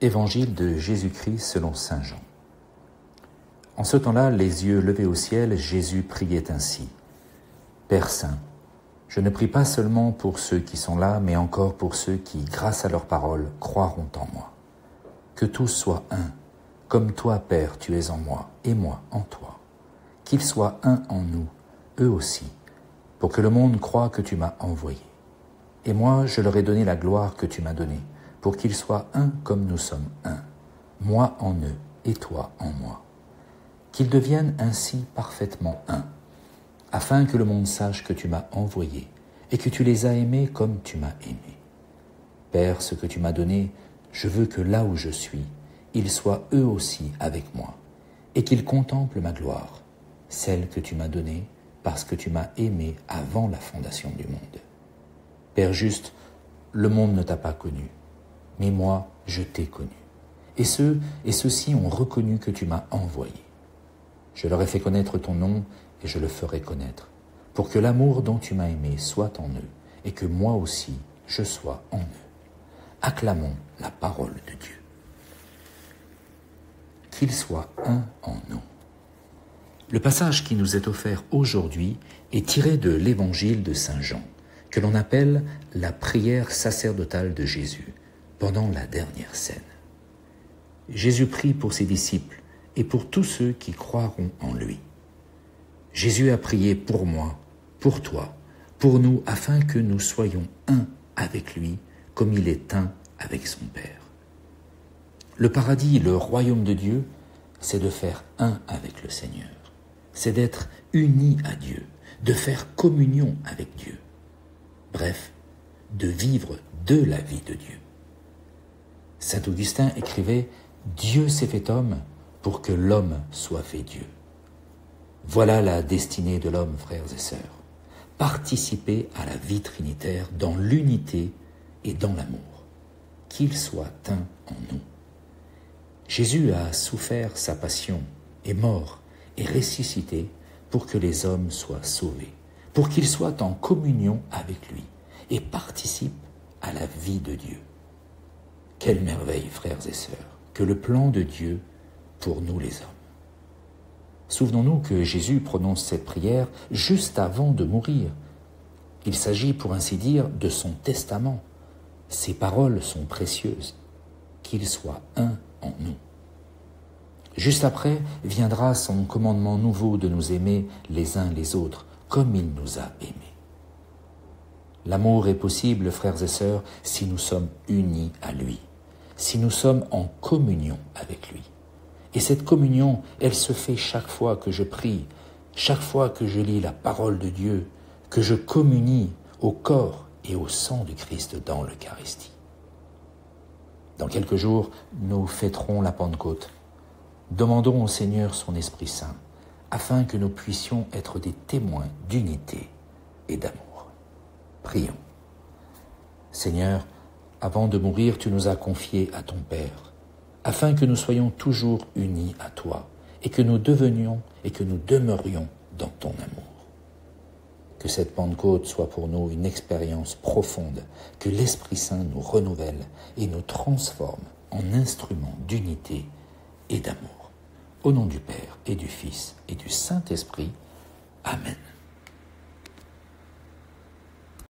Évangile de Jésus-Christ selon saint Jean. En ce temps-là, les yeux levés au ciel, Jésus priait ainsi. Père saint, je ne prie pas seulement pour ceux qui sont là, mais encore pour ceux qui, grâce à leur parole, croiront en moi. Que tous soient un, comme toi, Père, tu es en moi, et moi en toi. Qu'ils soient un en nous, eux aussi, pour que le monde croie que tu m'as envoyé. Et moi, je leur ai donné la gloire que tu m'as donnée, pour qu'ils soient un comme nous sommes un, moi en eux et toi en moi. Qu'ils deviennent ainsi parfaitement un, afin que le monde sache que tu m'as envoyé et que tu les as aimés comme tu m'as aimé. Père, ce que tu m'as donné, je veux que là où je suis, ils soient eux aussi avec moi, et qu'ils contemplent ma gloire, celle que tu m'as donnée parce que tu m'as aimé avant la fondation du monde. Père juste, le monde ne t'a pas connu, mais moi, je t'ai connu. Et ceux-ci ont reconnu que tu m'as envoyé. Je leur ai fait connaître ton nom et je le ferai connaître, pour que l'amour dont tu m'as aimé soit en eux et que moi aussi je sois en eux. Acclamons la parole de Dieu. Qu'ils soient un en nous. Le passage qui nous est offert aujourd'hui est tiré de l'Évangile de saint Jean, que l'on appelle la prière sacerdotale de Jésus pendant la dernière scène. Jésus prie pour ses disciples et pour tous ceux qui croiront en lui. Jésus a prié pour moi, pour toi, pour nous, afin que nous soyons un avec lui, comme il est un avec son Père. Le paradis, le royaume de Dieu, c'est de faire un avec le Seigneur. C'est d'être unis à Dieu, de faire communion avec Dieu. Bref, de vivre de la vie de Dieu. Saint Augustin écrivait « Dieu s'est fait homme pour que l'homme soit fait Dieu ». Voilà la destinée de l'homme, frères et sœurs. Participer à la vie trinitaire dans l'unité et dans l'amour. Qu'il soit un en nous. Jésus a souffert sa passion, est mort et ressuscité pour que les hommes soient sauvés, pour qu'ils soient en communion avec lui et participent à la vie de Dieu. Quelle merveille, frères et sœurs, que le plan de Dieu pour nous les hommes. Souvenons-nous que Jésus prononce cette prière juste avant de mourir. Il s'agit, pour ainsi dire, de son testament. Ses paroles sont précieuses. Qu'il soit un en nous. Juste après viendra son commandement nouveau de nous aimer les uns les autres, comme il nous a aimés. L'amour est possible, frères et sœurs, si nous sommes unis à lui, si nous sommes en communion avec lui. Et cette communion, elle se fait chaque fois que je prie, chaque fois que je lis la parole de Dieu, que je communie au corps et au sang du Christ dans l'Eucharistie. Dans quelques jours, nous fêterons la Pentecôte. Demandons au Seigneur son Esprit Saint, afin que nous puissions être des témoins d'unité et d'amour. Prions. Seigneur, avant de mourir, tu nous as confiés à ton Père, afin que nous soyons toujours unis à toi et que nous devenions et que nous demeurions dans ton amour. Que cette Pentecôte soit pour nous une expérience profonde, que l'Esprit Saint nous renouvelle et nous transforme en instruments d'unité et d'amour. Au nom du Père et du Fils et du Saint-Esprit. Amen.